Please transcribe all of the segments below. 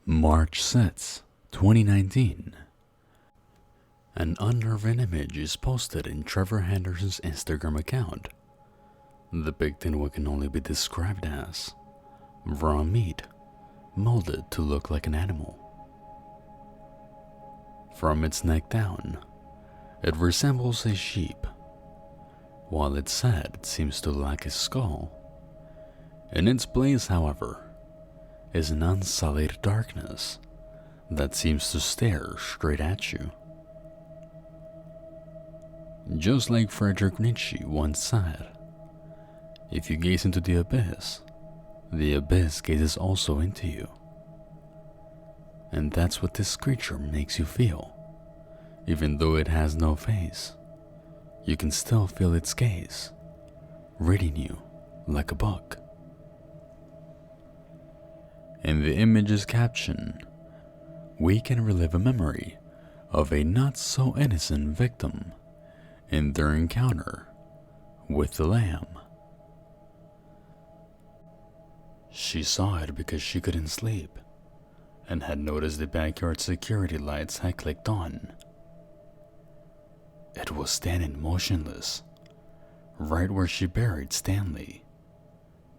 March 6, 2019. An unnerving image is posted in Trevor Henderson's Instagram account, depicting what can only be described as raw meat molded to look like an animal. From its neck down, it resembles a sheep, while its head seems to lack a skull. In its place, however, is an unsullied darkness that seems to stare straight at you. Just like Friedrich Nietzsche once said, if you gaze into the abyss gazes also into you. And that's what this creature makes you feel. Even though it has no face, you can still feel its gaze, reading you like a book. In the image's caption, we can relive a memory of a not-so-innocent victim in their encounter with the lamb. She saw it because she couldn't sleep and had noticed the backyard security lights had clicked on. It was standing motionless, right where she buried Stanley,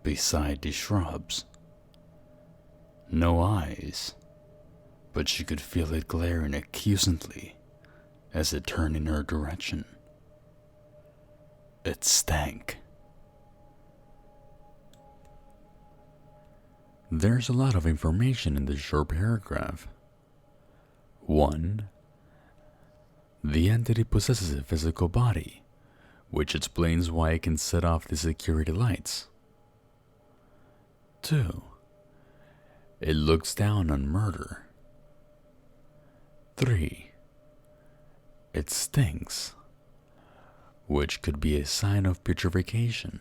beside the shrubs. No eyes, but she could feel it glaring accusingly as it turned in her direction. It stank. There's a lot of information in this short paragraph. 1. The entity possesses a physical body, which explains why it can set off the security lights. 2. It looks down on murder. 3. It stinks, which could be a sign of putrefaction.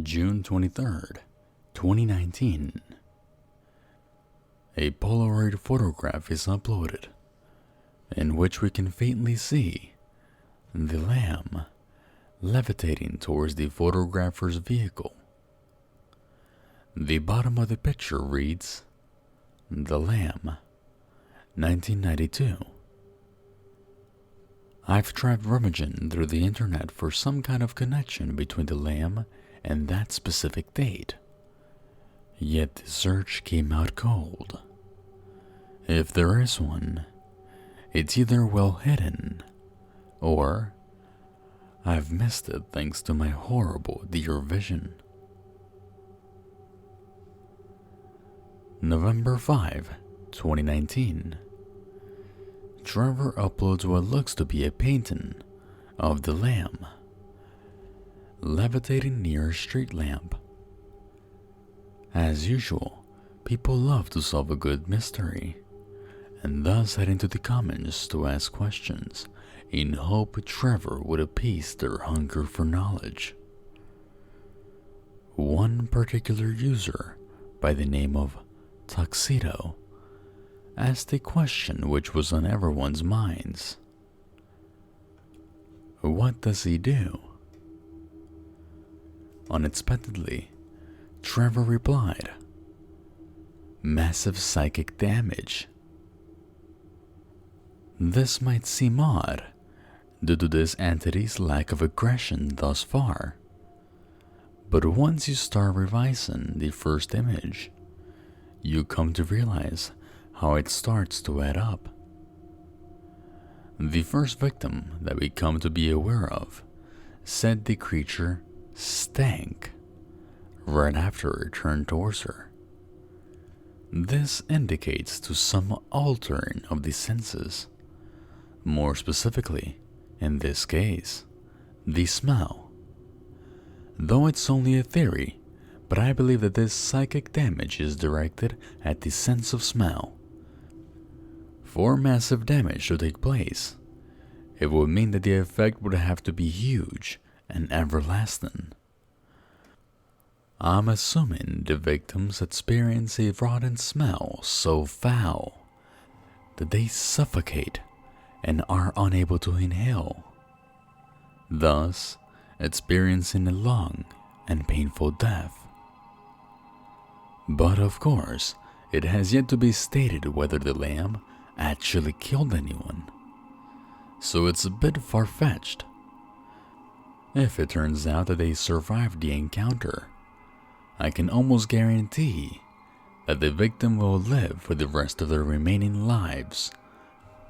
June 23rd, 2019. A Polaroid photograph is uploaded, in which we can faintly see the lamb levitating towards the photographer's vehicle. The bottom of the picture reads, "The Lamb, 1992. I've tried rummaging through the internet for some kind of connection between the lamb and that specific date, yet the search came out cold. If there is one, it's either well hidden, or I've missed it thanks to my horrible deer vision." November 5, 2019. Trevor uploads what looks to be a painting of the lamb levitating near a street lamp. As usual, people love to solve a good mystery, and thus head into the comments to ask questions in hope Trevor would appease their hunger for knowledge. One particular user, by the name of Tuxedo, asked a question which was on everyone's minds. What does he do? Unexpectedly, Trevor replied, "Massive psychic damage." This might seem odd, due to this entity's lack of aggression thus far, but once you start revising the first image, you come to realize how it starts to add up. The first victim that we come to be aware of said the creature stank right after it turned towards her. This indicates to some altering of the senses, more specifically, in this case, the smell. Though it's only a theory, but I believe that this psychic damage is directed at the sense of smell. For massive damage to take place, it would mean that the effect would have to be huge and everlasting. I'm assuming the victims experience a rotten smell so foul that they suffocate and are unable to inhale, thus experiencing a long and painful death. But of course, it has yet to be stated whether the lamb actually killed anyone, so it's a bit far-fetched. If it turns out that they survived the encounter, I can almost guarantee that the victim will live for the rest of their remaining lives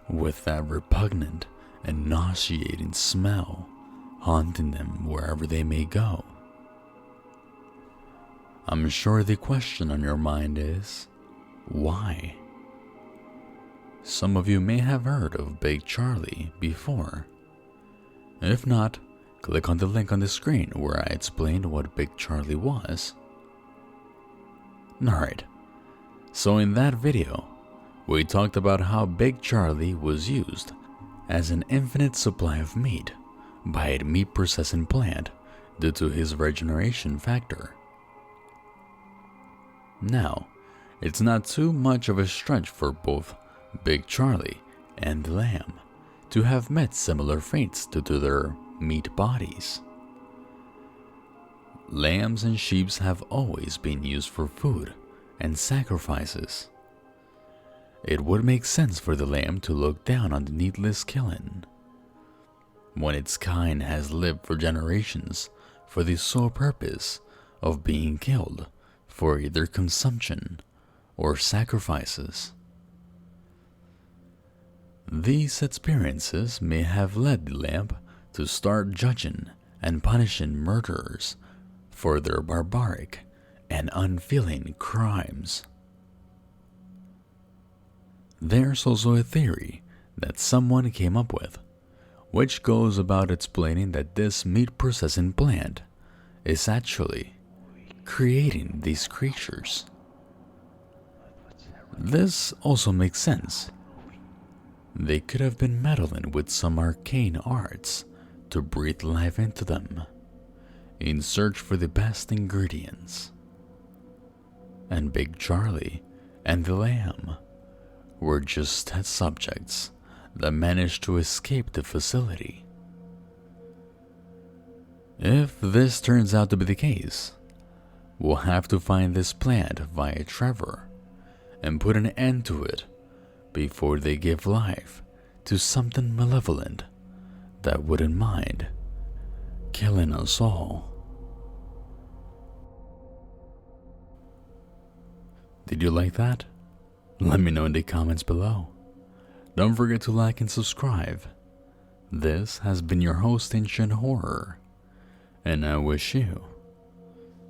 with that repugnant and nauseating smell haunting them wherever they may go. I'm sure the question on your mind is, why? Some of you may have heard of Big Charlie before. If not, click on the link on the screen where I explained what Big Charlie was. Alright, so in that video, we talked about how Big Charlie was used as an infinite supply of meat by a meat processing plant due to his regeneration factor. Now, it's not too much of a stretch for both Big Charlie and the lamb to have met similar fates due to their meat bodies. Lambs and sheep have always been used for food and sacrifices. It would make sense for the lamb to look down on the needless killing, when its kind has lived for generations for the sole purpose of being killed for either consumption or sacrifices. These experiences may have led the lamb to start judging and punishing murderers for their barbaric and unfeeling crimes. There's also a theory that someone came up with, which goes about explaining that this meat processing plant is actually creating these creatures. This also makes sense. They could have been meddling with some arcane arts to breathe life into them, in search for the best ingredients. And Big Charlie and the lamb were just test subjects that managed to escape the facility. If this turns out to be the case, we'll have to find this plant via Trevor and put an end to it before they give life to something malevolent that wouldn't mind killing us all. Did you like that? Let me know in the comments below. Don't forget to like and subscribe. This has been your host, Ancient Horror, and I wish you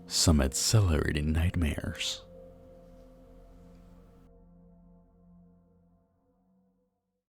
some exhilarating nightmares.